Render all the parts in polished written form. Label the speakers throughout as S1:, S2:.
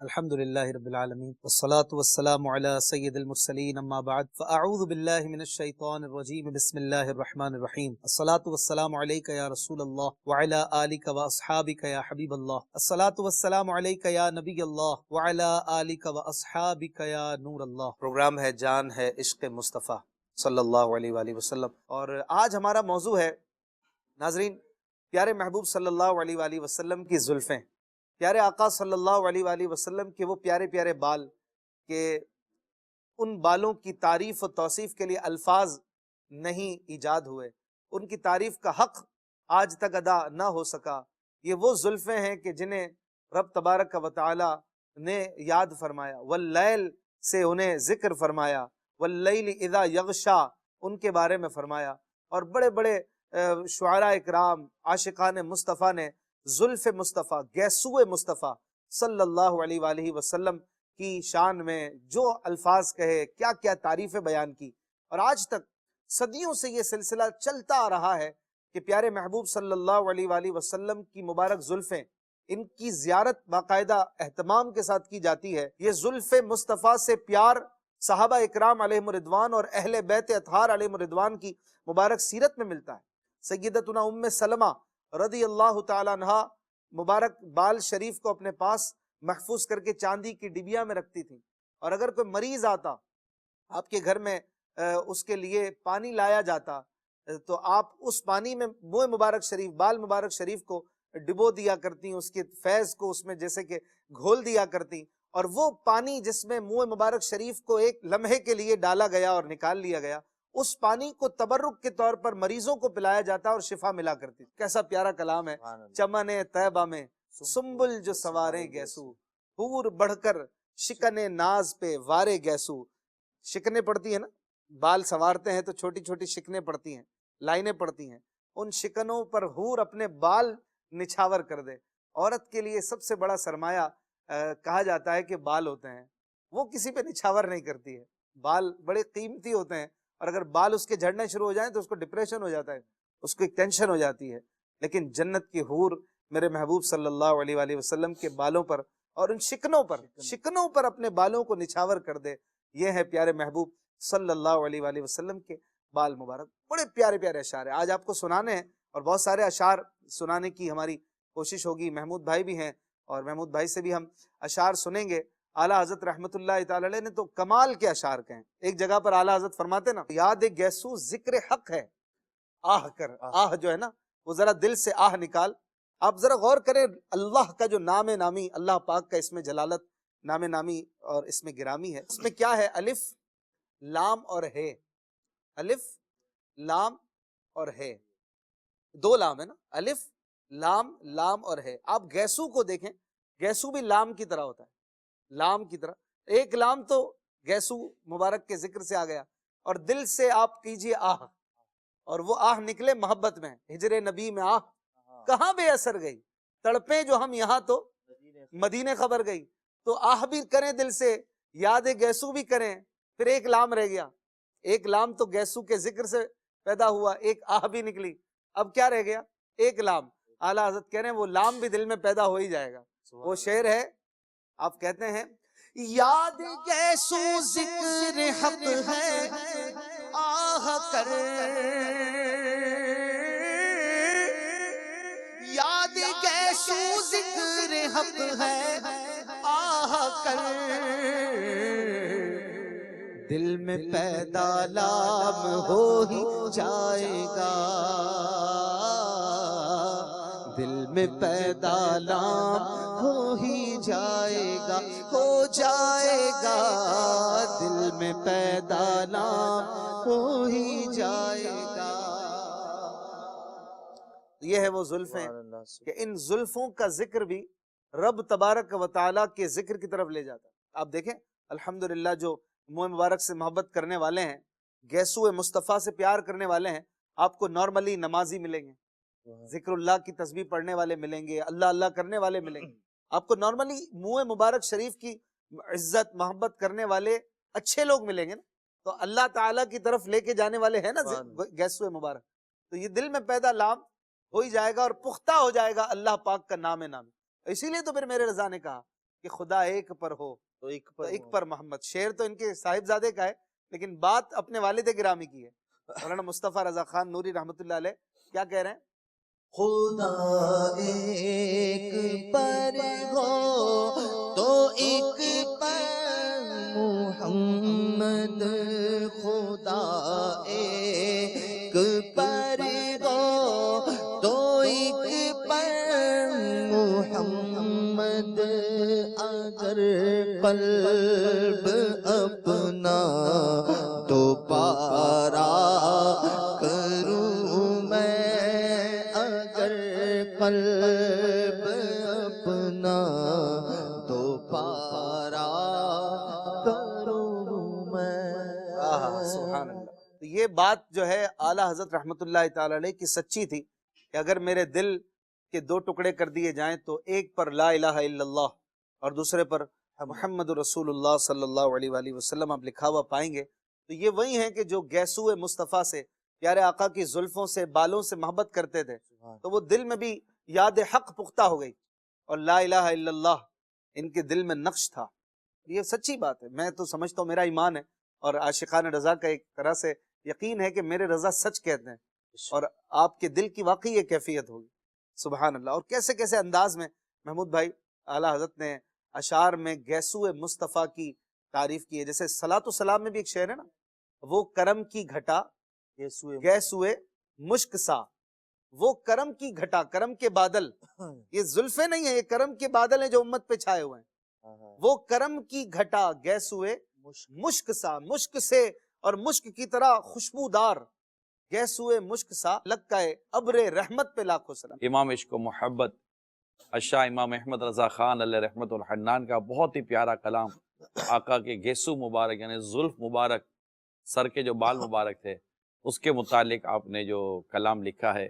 S1: الحمدللہ رب العالمین والصلاة والسلام علی سید المرسلین اما بعد فاعوذ باللہ من الشیطان الرجیم بسم اللہ الرحمن الرحیم الصلاة والسلام علیک یا رسول اللہ وعلی آلک واصحابک یا حبیب اللہ الصلاة والسلام علیک یا نبی اللہ وعلی آلک واصحابک یا نور اللہ۔ پروگرام ہے جان ہے عشق مصطفیٰ صلی اللہ علیہ وآلہ وسلم، اور آج ہمارا موضوع ہے ناظرین پیارے محبوب صلی اللہ علیہ وآلہ وسلم کی زلفیں، پیارے آقا صلی اللہ علیہ وآلہ وسلم کے وہ پیارے پیارے بال کہ ان بالوں کی تعریف و توصیف کے لیے الفاظ نہیں ایجاد ہوئے، ان کی تعریف کا حق آج تک ادا نہ ہو سکا۔ یہ وہ زلفیں ہیں کہ جنہیں رب تبارک و تعالی نے یاد فرمایا، واللیل سے انہیں ذکر فرمایا، واللیل اذا یغشا ان کے بارے میں فرمایا، اور بڑے بڑے شعراء اکرام عاشقان مصطفیٰ نے زلف مصطفیٰ گیسو مصطفیٰ صلی اللہ علیہ وآلہ وسلم کی شان میں جو الفاظ کہے، کیا کیا تعریفیں بیان کی، اور آج تک صدیوں سے یہ سلسلہ چلتا آ رہا ہے کہ پیارے محبوب صلی اللہ علیہ وآلہ وسلم کی مبارک زلفیں، ان کی زیارت باقاعدہ اہتمام کے ساتھ کی جاتی ہے۔ یہ زلف مصطفیٰ سے پیار صحابہ اکرام علیہم الرضوان اور اہل بیت اطہار علیہم الرضوان کی مبارک سیرت میں ملتا ہے۔ سیدتنا ام سلمہ رضی اللہ تعالیٰ عنہ مبارک بال شریف کو اپنے پاس محفوظ کر کے چاندی کی ڈبیا میں رکھتی تھی، اور اگر کوئی مریض آتا آپ کے گھر میں اس کے لیے پانی لایا جاتا تو آپ اس پانی میں منہ مبارک شریف بال مبارک شریف کو ڈبو دیا کرتی، اس کے فیض کو اس میں جیسے کہ گھول دیا کرتی، اور وہ پانی جس میں منہ مبارک شریف کو ایک لمحے کے لیے ڈالا گیا اور نکال لیا گیا، اس پانی کو تبرک کے طور پر مریضوں کو پلایا جاتا اور شفا ملا کرتی۔ کیسا پیارا کلام ہے۔ چمن طیبہ میں سنبل جو سوارے گیسو، حور بڑھ کر شکن ناز پہ وارے گیسو۔ شکنے پڑتی ہیں نا، بال سنوارتے ہیں تو چھوٹی چھوٹی شکنے پڑتی ہیں، لائنیں پڑتی ہیں، ان شکنوں پر حور اپنے بال نچھاور کر دے۔ عورت کے لیے سب سے بڑا سرمایہ کہا جاتا ہے کہ بال ہوتے ہیں، وہ کسی پہ نچھاور نہیں کرتی ہے۔ بال بڑے قیمتی ہوتے ہیں، اور اگر بال اس کے جھڑنے شروع ہو جائیں تو اس کو ڈپریشن ہو جاتا ہے، اس کو ایک ٹینشن ہو جاتی ہے۔ لیکن جنت کی حور میرے محبوب صلی اللہ علیہ وآلہ وسلم کے بالوں پر اور ان شکنوں پر اپنے بالوں کو نچھاور کر دے۔ یہ ہے پیارے محبوب صلی اللہ علیہ وآلہ وسلم کے بال مبارک۔ بڑے پیارے پیارے اشعار ہیں، آج آپ کو سنانے ہیں، اور بہت سارے اشعار سنانے کی ہماری کوشش ہوگی۔ محمود بھائی بھی ہیں، اور محمود بھائی سے بھی ہم اشعار سنیں گے۔ اعلیٰ حضرت رحمت اللہ تعالی علیہ نے تو کمال کے اشعار کہیں۔ ایک جگہ پر اعلیٰ حضرت فرماتے نا، یاد گیسو ذکر حق ہے، آہ کر، آہ جو ہے نا وہ ذرا دل سے آہ نکال۔ آپ ذرا غور کریں، اللہ کا جو نام نامی، اللہ پاک کا اسم جلالت نام نامی اور اسم گرامی ہے، اس میں کیا ہے؟ الف لام اور ہے، الف لام اور ہے، دو لام ہے نا، الف لام لام اور ہے۔ آپ گیسو کو دیکھیں، گیسو بھی لام کی طرح ہوتا ہے، لام کی طرح، ایک لام تو گیسو مبارک کے ذکر سے آ گیا، اور دل سے آپ کیجئے آہ، اور وہ آہ نکلے محبت میں۔ ہجر نبی میں آہ کہاں بے اثر گئی، تڑپیں جو ہم یہاں تو مدینے خبر گئی۔ تو آہ بھی کریں دل سے، یاد گیسو بھی کریں، پھر ایک لام رہ گیا، ایک لام تو گیسو کے ذکر سے پیدا ہوا، ایک آہ بھی نکلی، اب کیا رہ گیا؟ ایک لام۔ اعلیٰ حضرت کہہ رہے ہیں وہ لام بھی دل میں پیدا ہو ہی جائے گا۔ وہ شعر ہے، آپ کہتے ہیں، یاد گیسو ذکر حق ہے، آہ کر، یاد گیسو ذکر حق ہے، آہ کر، دل میں پیدا لام ہو ہی جائے گا، دل میں پیدا لام ہو ہی جائے گا، ہو جائے گا، دل میں پیدا لام ہو ہی جائے گا۔ یہ ہے وہ زلفیں کہ ان زلفوں کا ذکر بھی رب تبارک و تعالیٰ کے ذکر کی طرف لے جاتا ہے۔ آپ دیکھیں الحمدللہ جو منہ مبارک سے محبت کرنے والے ہیں، گیسو مصطفیٰ سے پیار کرنے والے ہیں، آپ کو نارملی نمازی ملیں گے، ذکر اللہ کی تسبیح پڑھنے والے ملیں گے، اللہ اللہ کرنے والے ملیں گے. آپ کو نارملی منہ مبارک شریف کی عزت محبت کرنے والے اچھے لوگ ملیں گے نا، تو اللہ تعالیٰ کی طرف لے کے جانے والے ہیں نا گیسوئے مبارک. تو یہ دل میں پیدا لام ہو ہی جائے گا اور پختہ ہو جائے گا اللہ پاک کا نام نام. اسی لیے تو پھر میرے رضا نے کہا کہ خدا ایک پر ہو تو ایک پر محمد. شعر تو ان کے صاحبزادے کا ہے لیکن بات اپنے والد گرامی کی ہے. مولانا مصطفیٰ رضا خان نوری رحمۃ اللہ علیہ کیا کہہ رہے ہیں؟
S2: خدا ایک پر ہو تو ایک پر محمد، خدا ایک پر ہو تو ایک پر محمد. اگر قلب اپنا دوبارہ کروں میں، اگر قلب اپنا دوبارہ کروں میں.
S1: سبحان اللہ. تو یہ بات جو ہے اعلیٰ حضرت رحمت اللہ تعالی علیہ کی سچی تھی کہ اگر میرے دل کے دو ٹکڑے کر دیے جائیں تو ایک پر لا الہ الا اللہ اور دوسرے پر محمد رسول اللہ صلی اللہ علیہ وآلہ وسلم آپ لکھا ہوا پائیں گے. تو یہ وہی ہیں کہ جو گیسوئے مصطفیٰ سے، پیارے آقا کی زلفوں سے، بالوں سے محبت کرتے تھے، تو وہ دل میں بھی یاد حق پختہ ہو گئی اور لا الہ الا اللہ ان کے دل میں نقش تھا. یہ سچی بات ہے. میں تو سمجھتا ہوں میرا ایمان ہے اور عاشقان رضا کا ایک طرح سے یقین ہے کہ میرے رضا سچ کہتے ہیں اور آپ کے دل کی واقعی یہ کیفیت ہوگی. سبحان اللہ. اور کیسے کیسے انداز میں محمود بھائی اعلیٰ حضرت نے اشعار میں گیسوئے مصطفیٰ کی تعریف کی ہے. جیسے صلاۃ و سلام میں بھی ایک شعر ہے نا، وہ کرم کی گھٹا گیسوئے مشک سا، وہ کرم کی گھٹا، کرم کے بادل، یہ زلفیں نہیں ہیں، یہ کرم کے بادل ہیں جو امت پہ چھائے ہوئے ہیں. وہ کرم کی گھٹا گیسوئے مشک سا، مشک سے اور مشک کی طرح خوشبودار گیسوئے مشک سا لگائے ابر رحمت پہ لاکھوں سلام.
S3: امام عشق و محبت اشاہ امام احمد رضا خان علیہ رحمت الحنان کا بہت ہی پیارا کلام آقا کے گیسو مبارک یعنی زلف مبارک، سر کے جو بال مبارک تھے اس کے متعلق آپ نے جو کلام لکھا ہے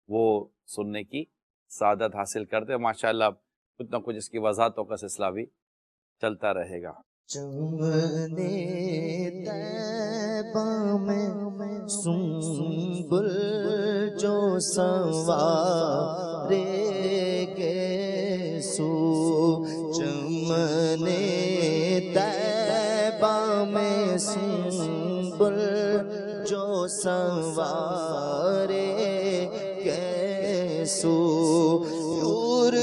S3: وہ سننے کی سعادت حاصل کرتے ہیں. ماشاءاللہ کچھ نہ کچھ اس کی وضاحتوں کا سلسلہ بھی چلتا رہے گا.
S2: چمنے طیبہ میں سنبل جو سنوارے گیسو، چمنے طیبہ میں سنبل جو سنوارے گیسو، حور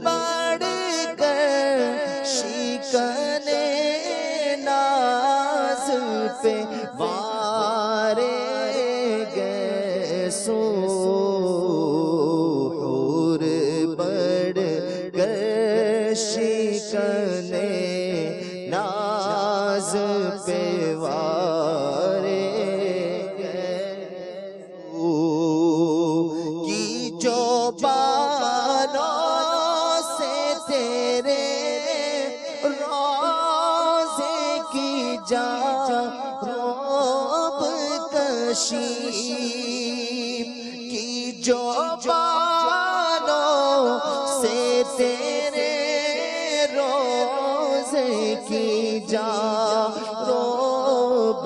S2: بڑھ کر شکنے ناز پہ وارے گیسو، حور بڑھ کر شکنے ناز پہ وارے گیسو، کی جو بالوں سے تیرے روزے کی جا روب کشی، کی جو بالوں سے تیرے روزے کی جا روب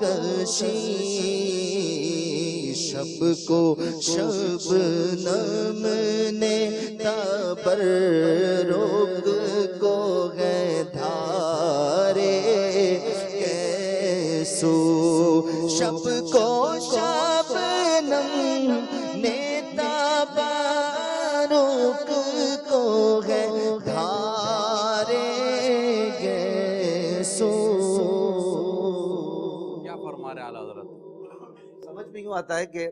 S2: کشی، شب کو شبنم نے تبرک کو ہے دھارے کیسو، شب کو شبنم نے تبرک کو ہے دھارے کیسو.
S3: کیا فرما رہے اعلیٰ حضرت؟
S1: سمجھ میں یوں آتا ہے کہ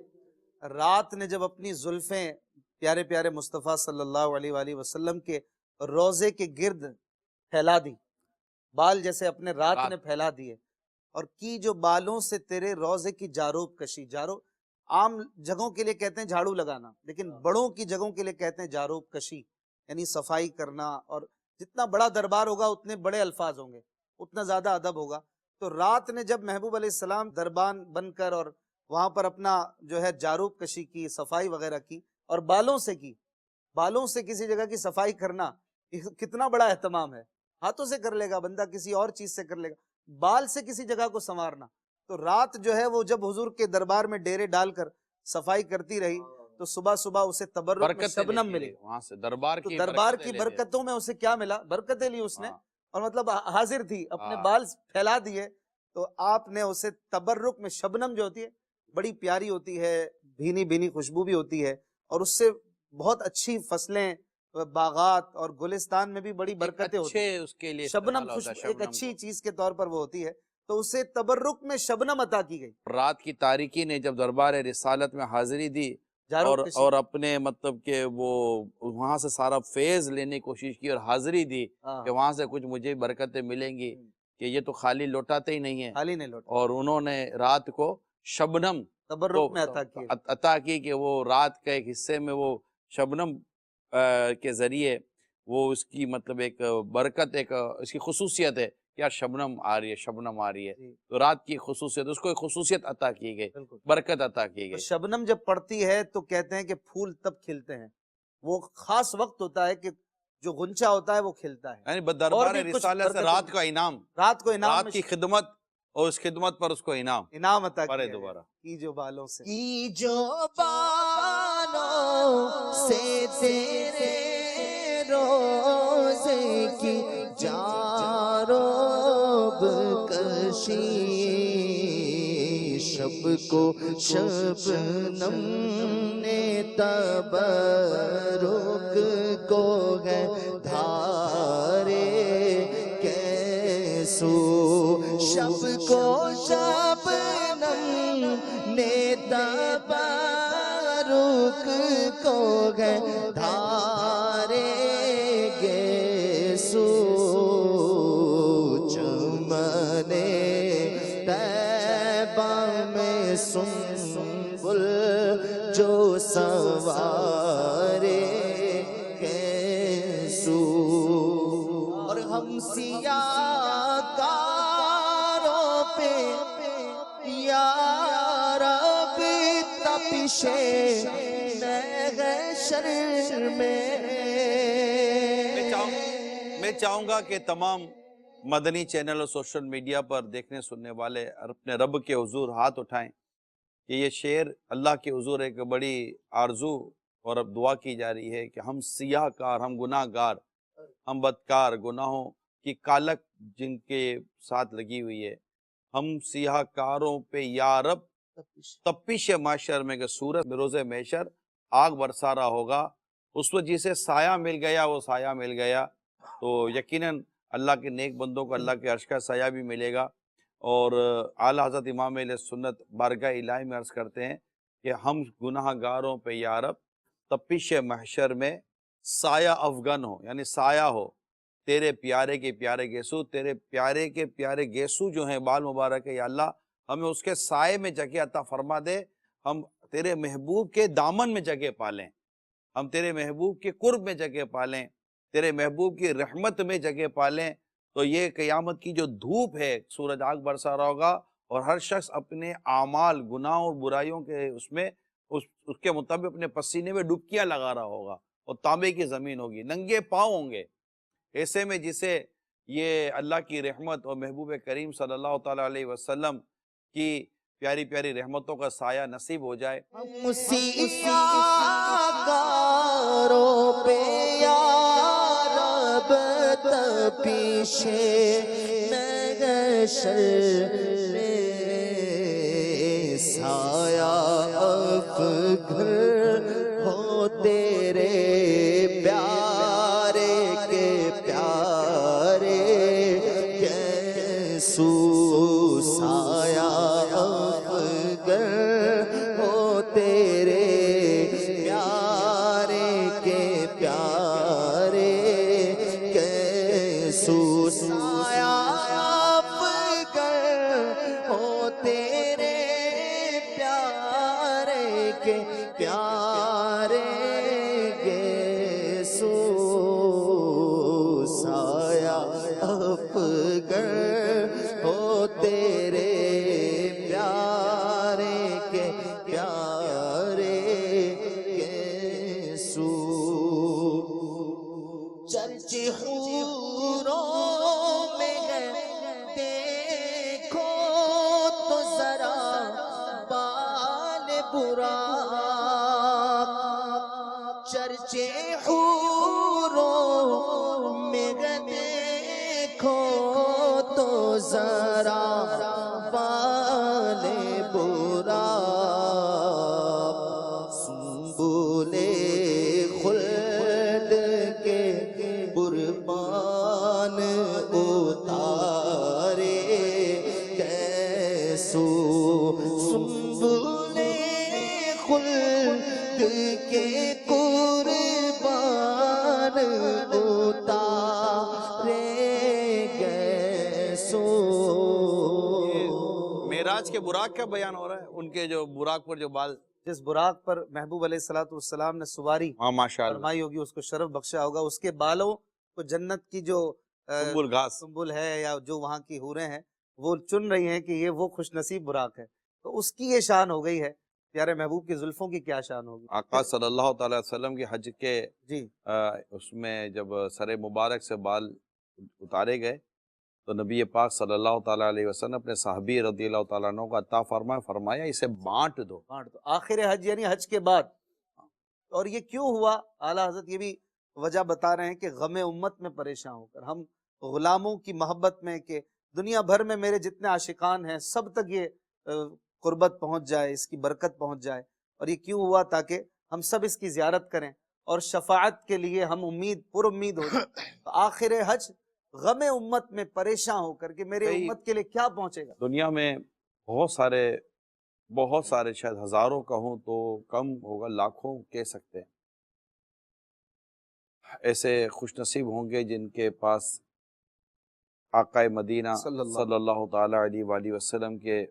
S1: رات نے جب اپنی زلفیں پیارے پیارے مصطفیٰ صلی اللہ علیہ وآلہ وسلم کے روزے کے گرد پھیلا دی، بال جیسے اپنے رات نے پھیلا دیے، اور کی جو بالوں سے تیرے روزے کی جاروب کشی، جارو عام جگہوں کے لیے کہتے ہیں جھاڑو لگانا، لیکن بڑوں کی جگہوں کے لیے کہتے ہیں جاروب کشی، یعنی صفائی کرنا. اور جتنا بڑا دربار ہوگا اتنے بڑے الفاظ ہوں گے، اتنا زیادہ ادب ہوگا. تو رات نے جب محبوب علیہ السلام دربان بن کر اور وہاں پر اپنا جو ہے جاروب کشی کی، صفائی وغیرہ کی، اور بالوں سے کی، بالوں سے کسی جگہ کی صفائی کرنا کتنا بڑا اہتمام ہے. ہاتھوں سے کر لے گا بندہ، کسی اور چیز سے کر لے گا، بال سے کسی جگہ کو سنوارنا. تو رات جو ہے وہ جب حضور کے دربار میں ڈیرے ڈال کر صفائی کرتی رہی تو صبح صبح اسے تبرک میں
S3: برکتیں
S1: شبنم
S3: لیتی
S1: ملی.
S3: رہی وہاں سے، دربار
S1: تو
S3: کی
S1: دربار
S3: برکتیں
S1: کی
S3: لیتی رہی.
S1: برکتوں میں اسے کیا ملا؟ برکتیں لی اس نے،
S3: ہاں.
S1: اور مطلب حاضر تھی، اپنے
S3: ہاں.
S1: بال پھیلا دیے. تو آپ نے اسے تبرک میں شبنم جو ہوتی ہے بڑی پیاری ہوتی ہے، بھینی بھینی خوشبو بھی ہوتی ہے، اور اس سے بہت اچھی فصلیں، باغات اور گلستان میں بھی بڑی برکتیں ہوتی ہیں.
S3: اچھے اس کے لیے
S1: شبنم
S3: استعمال ہوتا ہے
S1: خوشبو ایک
S3: شبنم
S1: اچھی
S3: کو.
S1: چیز کے طور پر وہ ہوتی ہے، تو اسے تبرک میں شبنم عطا کی گئی.
S3: رات کی تاریکی نے جب دربار رسالت میں حاضری دی
S1: جارو کشی.
S3: اور اپنے مطلب کہ وہ وہاں سے سارا فیض لینے کی کوشش کی اور حاضری دی
S1: ہاں،
S3: کہ وہاں سے کچھ مجھے برکتیں ملیں گی، کہ یہ تو خالی لوٹاتے ہی نہیں ہیں.
S1: خالی نہیں لوٹا،
S3: اور انہوں نے رات کو شبنم
S1: تبرک میں عطا کی.
S3: عطا کی کہ وہ رات کے ایک حصے میں وہ شبنم کے ذریعے وہ اس کی مطلب ایک برکت، ایک اس کی خصوصیت ہے کہ یار شبنم آ رہی ہے، شبنم آ رہی ہے.
S1: جی،
S3: تو رات کی خصوصیت، اس کو ایک خصوصیت عطا کی گئی،
S1: بالکل.
S3: برکت عطا کی
S1: تو
S3: گئی.
S1: شبنم جب پڑتی ہے تو کہتے ہیں کہ پھول تب کھلتے ہیں. وہ خاص وقت ہوتا ہے کہ جو غنچہ ہوتا ہے وہ کھلتا ہے.
S3: یعنی
S1: اور
S3: دربار
S1: بھی کچھ
S3: رسالت سے
S1: برکتیں،
S3: رات کا انعام،
S1: رات کو انعام
S3: رات
S1: میں
S3: کی خدمت اور اس خدمت پر اس کو انعام
S1: انعام عطا
S3: پڑے
S1: کیا
S3: دوبارہ.
S1: کی جو بالوں سے.
S2: کی جو بالوں سے تیرے روزے کی جاروب کشی، شب کو شبنم نے تبرک کو ہے دھارے کیسو، شب کو شبنم نے تبرک کو ہے دھارے گیسو، چمنے طیبہ میں سنبل جو سوارے گیسو، اور ہم سیاہ کاروں پہ یا رب تپش محشر میں.
S3: میں چاہوں گا کہ تمام مدنی چینل اور سوشل میڈیا پر دیکھنے سننے والے اپنے رب کے حضور ہاتھ اٹھائیں کہ یہ شعر اللہ کے حضور ایک بڑی آرزو اور اب دعا کی جا رہی ہے کہ ہم سیاہ کار، ہم گناہ گار، ہم بدکار، گناہوں کی کالک جن کے ساتھ لگی ہوئی ہے، ہم سیاہ کاروں پہ یا رب تپش محشر میں، کہ سورج بروز محشر آگ برسا رہا ہوگا، اس وقت جسے سایہ مل گیا وہ سایہ مل گیا. تو یقیناً اللہ کے نیک بندوں کو اللہ کے عرش کا سایہ بھی ملے گا. اور اعلیٰ حضرت امام اہل سنت بارگاہ الہی میں عرض کرتے ہیں کہ ہم گناہ گاروں پہ یا رب تپش محشر میں سایہ افغن ہو، یعنی سایہ ہو تیرے پیارے کے پیارے گیسو، تیرے پیارے کے پیارے گیسو جو ہیں بال مبارک ہے، یا اللہ ہمیں اس کے سائے میں جگہ عطا فرما دے، ہم تیرے محبوب کے دامن میں جگہ پالیں، ہم تیرے محبوب کے قرب میں جگہ پالیں، تیرے محبوب کی رحمت میں جگہ پالیں. تو یہ قیامت کی جو دھوپ ہے، سورج آگ برسا رہا ہوگا اور ہر شخص اپنے اعمال، گناہوں اور برائیوں کے اس میں اس کے مطابق اپنے پسینے میں ڈبکیاں لگا رہا ہوگا، اور تانبے کی زمین ہوگی، ننگے پاؤں ہوں گے. ایسے میں جسے یہ اللہ کی رحمت اور محبوب کریم صلی اللہ تعالیٰ علیہ وسلم کی پیاری پیاری رحمتوں کا سایہ نصیب ہو جائے.
S2: ہم سیاہ کاروں پہ یا رب تپش محشر میں سایہ افغن ہو تیرے پیارے کے پیارے گیسو، سایہ افغن ہو تیرے پیارے کے پیارے گیسو، سایہ افغن ہو تیرے پیارے کے پیارے گیسو، سایہ افغن ہو تیرے پیارے کے پیارے حوروں میں ہے دیکھو تو ذرا بال براق، چرچے حوروں میں ہے دیکھو تو ذرا بال براق، سنبل خلد کے قربان اتارے کیسو، سنبل خلد کے قربان اتارے کیسو۔
S3: معراج کے براق کا بیان ہو رہا ہے، ان کے جو براق پر جو بال،
S1: جس براق پر محبوب علیہ السلام نے سواری
S3: ہاں ماشاء اللہ،
S1: فرمائی ہوگی، اس کو شرف بخشا ہوگا، اس کے بالوں کو جنت کی جو
S3: سنبل گھاس،
S1: سنبل ہے یا جو وہاں کی حوریں ہیں وہ چن رہی ہیں کہ یہ وہ خوش نصیب براق ہے، تو اس کی یہ شان ہو گئی ہے۔ پیارے محبوب کی زلفوں کی کیا شان ہوگی؟
S3: آقا صلی اللہ تعالی وسلم کے حج کے
S1: جی
S3: اس میں جب سر مبارک سے بال اتارے گئے تو نبی پاک صلی اللہ تعالیٰ علیہ وسلم اپنے صحابی رضی اللہ تعالیٰ عنہ کو عطا فرمایا اسے بانٹ دو۔
S1: بانٹ دو، آخر حج یعنی حج کے بعد۔ اور یہ کیوں ہوا؟ اعلیٰ حضرت یہ بھی وجہ بتا رہے ہیں کہ غم امت میں پریشان ہو کر، ہم غلاموں کی محبت میں کہ دنیا بھر میں میرے جتنے عاشقان ہیں سب تک یہ قربت پہنچ جائے، اس کی برکت پہنچ جائے۔ اور یہ کیوں ہوا؟ تاکہ ہم سب اس کی زیارت کریں اور شفاعت کے لیے ہم پر امید ہو جائیں۔ تو آخر حج غم امت میں پریشان ہو کر کہ میرے امت کے لیے کیا پہنچے گا۔
S3: دنیا میں بہت سارے شاید ہزاروں کہوں تو کم ہوگا، لاکھوں کہہ سکتے ہیں، ایسے خوش نصیب ہوں گے جن کے پاس آقا مدینہ صلی اللہ تعالی علیہ وآلہ وسلم کے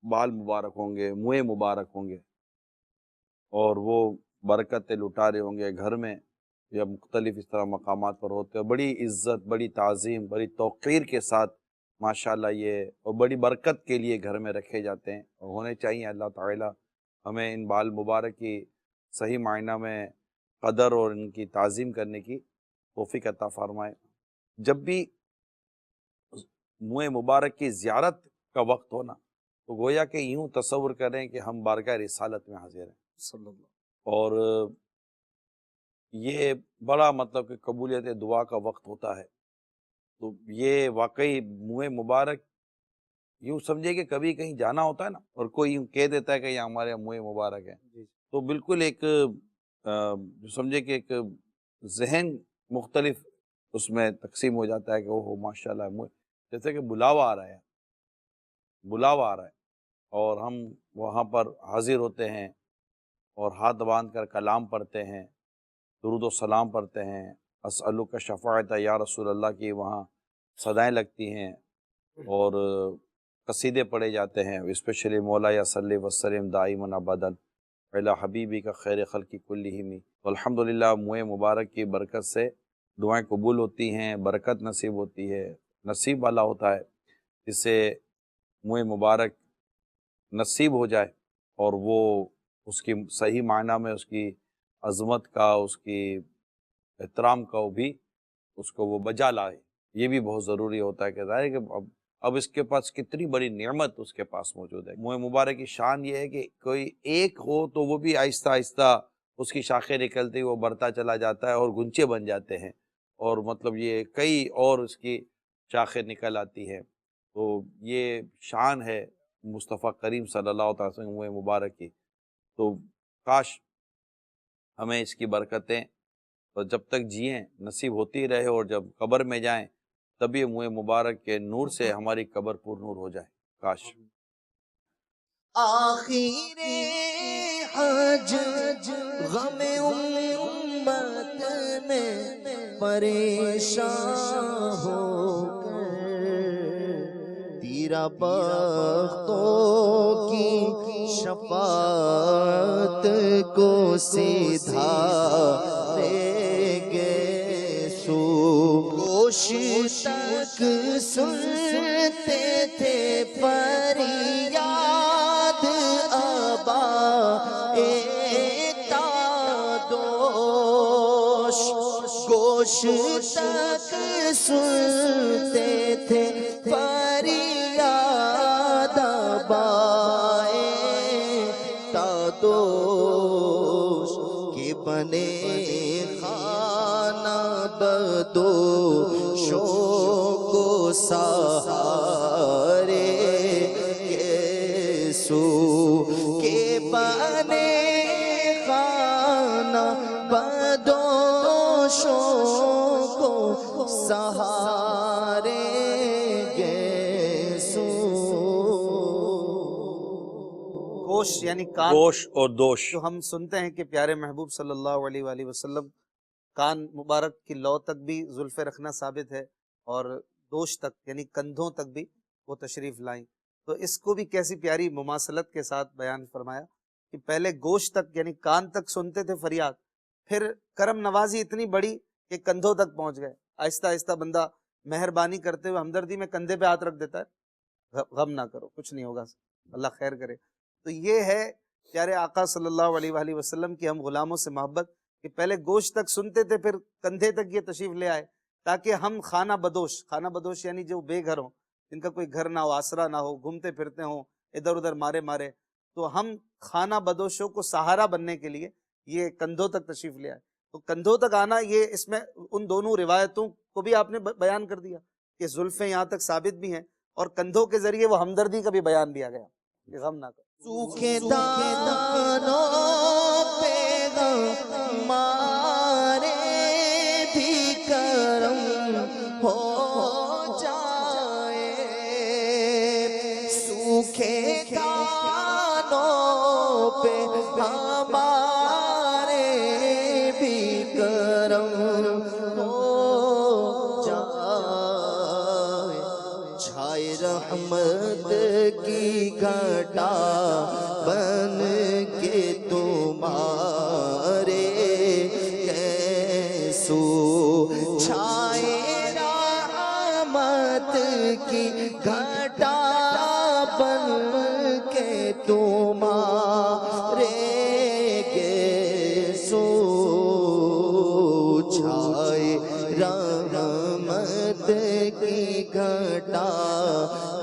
S3: بال مبارک ہوں گے، منہ مبارک ہوں گے، اور وہ برکتیں لٹا رہے ہوں گے گھر میں یا مختلف اس طرح مقامات پر ہوتے ہیں، بڑی عزت، بڑی تعظیم، بڑی توقیر کے ساتھ ماشاءاللہ یہ اور بڑی برکت کے لیے گھر میں رکھے جاتے ہیں، اور ہونے چاہیے۔ اللہ تعالیٰ ہمیں ان بال مبارک کی صحیح معنی میں قدر اور ان کی تعظیم کرنے کی توفیق عطا فرمائے۔ جب بھی منہ مبارک کی زیارت کا وقت ہونا تو گویا کہ یوں تصور کریں کہ ہم بارگاہ رسالت میں حاضر ہیں، اور یہ بڑا مطلب کہ قبولیت دعا کا وقت ہوتا ہے۔ تو یہ واقعی منہ مبارک یوں سمجھے کہ کبھی کہیں جانا ہوتا ہے نا، اور کوئی یوں کہہ دیتا ہے کہ یہ ہمارے منہ مبارک ہے، تو بالکل ایک سمجھے کہ ایک ذہن مختلف اس میں تقسیم ہو جاتا ہے کہ اوہ ماشاءاللہ، جیسے کہ بلاوا آ رہا ہے، اور ہم وہاں پر حاضر ہوتے ہیں اور ہاتھ باندھ کر کلام پڑھتے ہیں، درود و سلام پڑھتے ہیں، اسألک شفاعت یا رسول اللہ کی وہاں صدائیں لگتی ہیں اور قصیدے پڑھے جاتے ہیں، اسپیشلی مولا یا صلی وسلم دائما ابدا الی حبیبی کا خیر خلق کلہم۔ الحمدللہ منہ مبارک کی برکت سے دعائیں قبول ہوتی ہیں، برکت نصیب ہوتی ہے، نصیب والا ہوتا ہے جس سے منہ مبارک نصیب ہو جائے اور وہ اس کی صحیح معنی میں اس کی عظمت کا، اس کی احترام کا بھی اس کو وہ بجا لائے۔ یہ بھی بہت ضروری ہوتا ہے کہ ظاہر ہے کہ اب اس کے پاس کتنی بڑی نعمت اس کے پاس موجود ہے۔ منہ مبارک کی شان یہ ہے کہ کوئی ایک ہو تو وہ بھی آہستہ آہستہ اس کی شاخیں نکلتی وہ بڑھتا چلا جاتا ہے اور گنچے بن جاتے ہیں، اور مطلب یہ کئی اور اس کی شاخیں نکل آتی ہیں۔ تو یہ شان ہے مصطفیٰ کریم صلی اللہ علیہ وسلم منہ مبارک کی۔ تو کاش ہمیں اس کی برکتیں اور جب تک جئیں نصیب ہوتی رہے، اور جب قبر میں جائیں تبھی منہ مبارک کے نور سے ہماری قبر پر نور ہو جائے، کاش۔
S2: آخر حج غم امت میں پریشان ہو کر تیرا بختوں کی شفاعت کو سیدھا لے گئے سو، گوش تک سنتے تھے فریاد ابا دوش، گوش گوش تک سنتے تھے فریاد بائے تادوش کے بنے خانہ بدوشوں کو سہارے یسوع کے بنے خانہ بدوشوں کو سہارے
S1: گوش یعنی کان،
S3: گوش اور دوش،
S1: جو ہم سنتے ہیں کہ پیارے محبوب صلی اللہ علیہ وآلہ وسلم کان مبارک کی لو تک بھی زلفیں رکھنا ثابت ہے، اور دوش تک یعنی کندھوں تک بھی وہ تشریف لائیں. تو اس کو بھی کیسی پیاری مماثلت کے ساتھ بیان فرمایا کہ پہلے گوش تک یعنی کان تک سنتے تھے فریاد، پھر کرم نوازی اتنی بڑی کہ کندھوں تک پہنچ گئے. آہستہ آہستہ بندہ مہربانی کرتے ہوئے ہمدردی میں کندھے پہ ہاتھ رکھ دیتا ہے، غم نہ کرو، کچھ نہیں ہوگا، اللہ خیر کرے. تو یہ ہے پیارے آقا صلی اللہ علیہ وآلہ وسلم کی ہم غلاموں سے محبت کہ پہلے گوشت تک سنتے تھے، پھر کندھے تک یہ تشریف لے آئے تاکہ ہم خانہ بدوش یعنی جو بے گھر ہوں، جن کا کوئی گھر نہ ہو، آسرا نہ ہو، گھومتے پھرتے ہوں ادھر ادھر مارے تو ہم خانہ بدوشوں کو سہارا بننے کے لیے یہ کندھوں تک تشریف لے آئے. تو کندھوں تک آنا، یہ اس میں ان دونوں روایتوں کو بھی آپ نے بیان کر دیا کہ زلفیں یہاں تک ثابت بھی ہیں، اور کندھوں کے ذریعے وہ ہمدردی کا بھی بیان دیا گیا کہ غم نہ کرو.
S2: سوکھے دانوں پہ ہمارے بھی کرم ہو جائے، سوکھے دانوں پہ ہمارے بھی کرم ہو جائے، چھائے رحمت کی گھٹا بن کے تمہارے یسوع، چھائے رحمت کی گھٹا بن کے تمہارے یسوع، چھائے رحمت کی گھٹا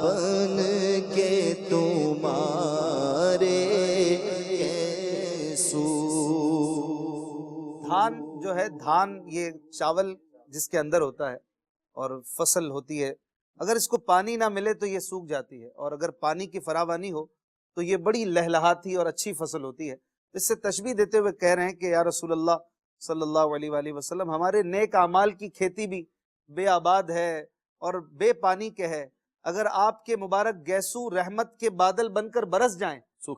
S2: بن کے تمہارے یسوع.
S1: دھان جو ہے، دھان یہ چاول جس کے اندر ہوتا ہے اور فصل ہوتی ہے، اگر اس کو پانی نہ ملے تو یہ سوکھ جاتی ہے، اور اگر پانی کی فراوانی ہو تو یہ بڑی لہلہاتی اور اچھی فصل ہوتی ہے. اس سے تشبیہ دیتے ہوئے کہہ رہے ہیں کہ یا رسول اللہ صلی اللہ علیہ وآلہ وسلم، ہمارے نیک اعمال کی کھیتی بھی بے آباد ہے اور بے پانی کے ہے. اگر آپ کے مبارک گیسو رحمت کے بادل بن کر برس جائیں تو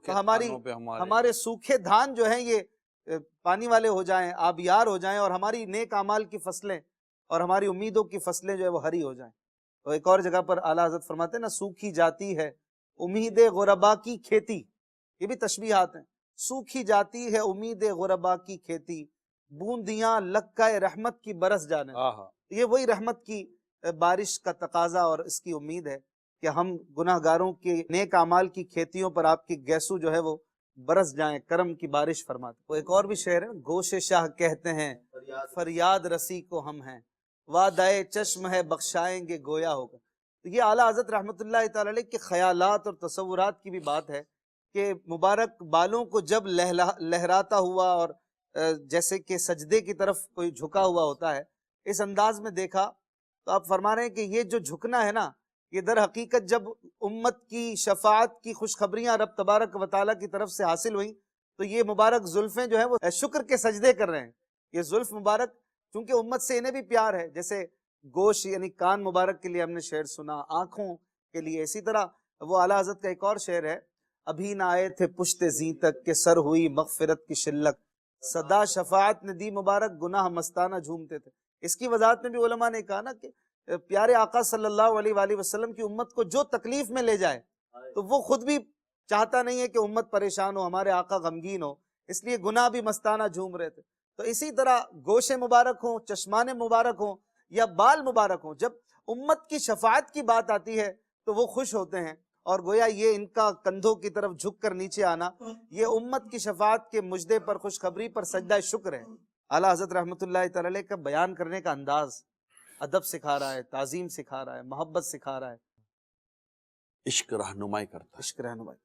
S1: ہمارے سوکھے دھان جو ہیں یہ پانی والے ہو جائیں، آبیار ہو جائیں، اور ہماری نیک اعمال کی فصلیں اور ہماری امیدوں کی فصلیں جو ہے وہ ہری ہو جائیں. تو ایک اور جگہ پر اعلیٰ حضرت فرماتے ہیں نا، سوکھی جاتی ہے امید غربا کی کھیتی. یہ بھی تشبیہات ہیں. سوکھی جاتی ہے امید غربا کی کھیتی، بوندیاں لکہ رحمت کی برس جانے. یہ وہی رحمت کی بارش کا تقاضا اور اس کی امید ہے کہ ہم گناہ گاروں کے نیک اعمال کی کھیتیوں پر آپ کی گیسو جو ہے وہ برس جائیں، کرم کی بارش فرماتے. وہ ایک اور بھی شعر ہے، گوش شاہ کہتے ہیں فریاد رسی کو ہم ہیں، وعدۂ چشم ہے بخشائیں گے گویا ہوگا. تو یہ اعلیٰ حضرت رحمۃ اللہ تعالی علیہ کے خیالات اور تصورات کی بھی بات ہے کہ مبارک بالوں کو جب لہراتا ہوا اور جیسے کہ سجدے کی طرف کوئی جھکا ہوا ہوتا ہے، اس انداز میں دیکھا تو آپ فرما رہے ہیں کہ یہ جو جھکنا ہے نا، یہ در حقیقت جب امت کی شفاعت کی خوشخبریاں رب تبارک و تعالیٰ کی طرف سے حاصل ہوئیں تو یہ مبارک زلفیں جو ہیں وہ شکر کے سجدے کر رہے ہیں. یہ زلف مبارک چونکہ امت سے انہیں بھی پیار ہے، جیسے گوش یعنی کان مبارک کے لیے ہم نے شعر سنا، آنکھوں کے لیے اسی طرح وہ اعلیٰ حضرت کا ایک اور شعر ہے، ابھی نہ آئے تھے پشت زیں تک کہ سر ہوئی مغفرت کی شلک، صدا شفاعت نے دی مبارک گناہ مستانہ جھومتے تھے. اس کی وضاحت میں بھی علماء نے کہا نا کہ پیارے آقا صلی اللہ علیہ وآلہ وسلم کی امت کو جو تکلیف میں لے جائے تو وہ خود بھی چاہتا نہیں ہے کہ امت پریشان ہو، ہمارے آقا غمگین ہو، اس لیے گناہ بھی مستانہ جھوم رہے تھے. تو اسی طرح گوشے مبارک ہوں، چشمان مبارک ہوں یا بال مبارک ہوں، جب امت کی شفاعت کی بات آتی ہے تو وہ خوش ہوتے ہیں، اور گویا یہ ان کا کندھوں کی طرف جھک کر نیچے آنا یہ امت کی شفاعت کے مجدے پر، خوشخبری پر سجدہ شکر ہے اعلیٰ حضرت رحمۃ اللہ تعالی علیہ کا بیان کرنے کا انداز ادب سکھا رہا ہے، تعظیم سکھا رہا ہے، محبت سکھا رہا ہے،
S3: عشق رہنمائی کرتا
S1: عشق رہنمائی۔
S3: ہے،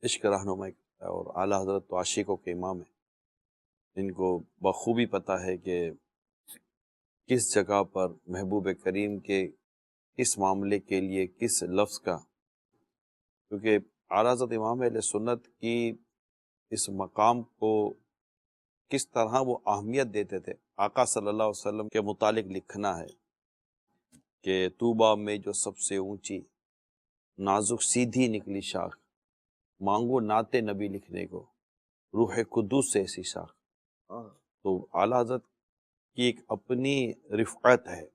S3: عشق رہنمائی کرتا ہے، اور اعلیٰ حضرت تو عاشقوں کے امام ہیں، ان کو بخوبی پتہ ہے کہ کس جگہ پر محبوب کریم کے کس معاملے کے لیے کس لفظ کا، کیونکہ اعلیٰ حضرت امام اہل سنت کی اس مقام کو کس طرح وہ اہمیت دیتے تھے۔ آقا صلی اللہ علیہ وسلم کے متعلق لکھنا ہے کہ طوبیٰ میں جو سب سے اونچی نازک سیدھی نکلی شاخ، مانگو نعت نبی لکھنے کو روح قدوس سے ایسی شاخ۔ تو اعلیٰ حضرت کی ایک اپنی رفعت ہے،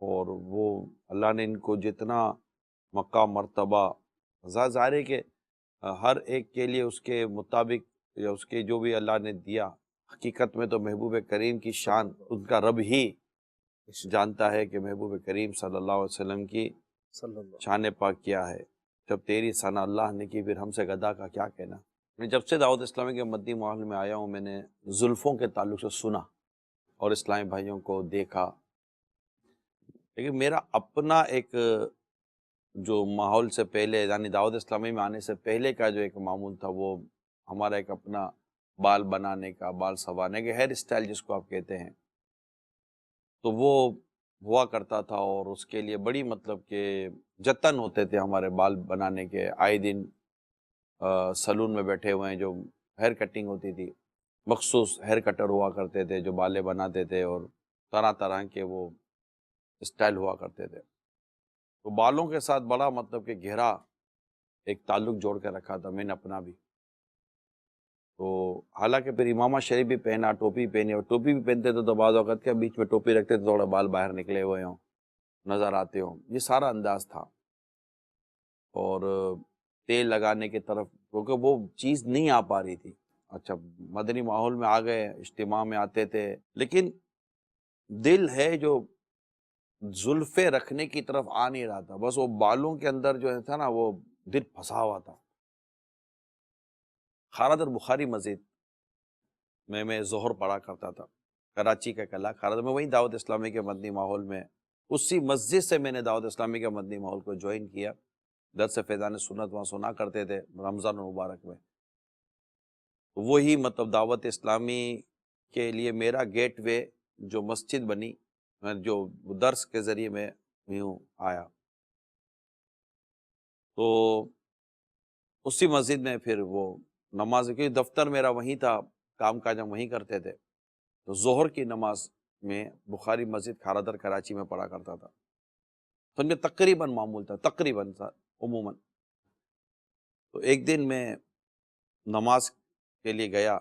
S3: اور وہ اللہ نے ان کو جتنا مقام مرتبہ، ظاہر ہے کہ ہر ایک کے لیے اس کے مطابق یا اس کے جو بھی اللہ نے دیا، حقیقت میں تو محبوب کریم کی شان ان کا رب ہی جانتا ہے کہ محبوب کریم صلی اللہ علیہ وسلم کی شان پاک کیا ہے۔ جب تیری ثنا اللہ نے کی، پھر ہم سے گدا کا کیا کہنا۔ میں جب سے دعوت اسلامی کے مدنی ماحول میں آیا ہوں، میں نے زلفوں کے تعلق سے سنا اور اسلامی بھائیوں کو دیکھا، لیکن میرا اپنا ایک جو ماحول سے پہلے، یعنی دعوت اسلامی میں آنے سے پہلے کا جو ایک معمول تھا، وہ ہمارا ایک اپنا بال بنانے کا، بال سنوارنے کا، ہیئر اسٹائل جس کو آپ کہتے ہیں، تو وہ ہوا کرتا تھا، اور اس کے لیے بڑی مطلب کہ جتن ہوتے تھے ہمارے بال بنانے کے۔ آئے دن سلون میں بیٹھے ہوئے ہیں، جو ہیئر کٹنگ ہوتی تھی، مخصوص ہیئر کٹر ہوا کرتے تھے جو بالیں بناتے تھے، اور طرح طرح کے وہ اسٹائل ہوا کرتے تھے۔ تو بالوں کے ساتھ بڑا مطلب کہ گہرا ایک تعلق جوڑ کے رکھا تھا میں نے اپنا بھی۔ تو حالانکہ پھر امامہ شریف بھی پہنا، ٹوپی پہنی، اور ٹوپی بھی پہنتے تھے تو بعض اوقات کیا بیچ میں ٹوپی رکھتے تھے، تھوڑا بال باہر نکلے ہوئے ہوں، نظر آتے ہوں، یہ سارا انداز تھا۔ اور تیل لگانے کی طرف، کیونکہ وہ چیز نہیں آ پا رہی تھی۔ اچھا مدنی ماحول میں آ گئے، اجتماع میں آتے تھے، لیکن دل ہے جو زلفے رکھنے کی طرف آ نہیں رہا تھا، بس وہ بالوں کے اندر جو تھا نا، وہ دل پھنسا ہوا تھا۔ خالد البخاری مسجد میں ظہر پڑھا کرتا تھا، کراچی کا قلعہ خالد میں، وہیں دعوت اسلامی کے مدنی ماحول میں، اسی مسجد سے میں نے دعوت اسلامی کے مدنی ماحول کو جوائن کیا۔ درس فیضان سنت وہاں سنا کرتے تھے رمضان المبارک میں۔ وہی مطلب دعوت اسلامی کے لیے میرا گیٹ وے جو مسجد بنی، جو درس کے ذریعے میں یوں آیا، تو اسی مسجد میں پھر وہ نماز، کیونکہ دفتر میرا وہیں تھا، کام کاج ہم وہیں کرتے تھے، تو ظہر کی نماز میں بخاری مسجد کھارادر کراچی میں پڑھا کرتا تھا۔ تو ان میں تقریباً معمول تھا، تقریباً عموماً۔ تو ایک دن میں نماز کے لیے گیا،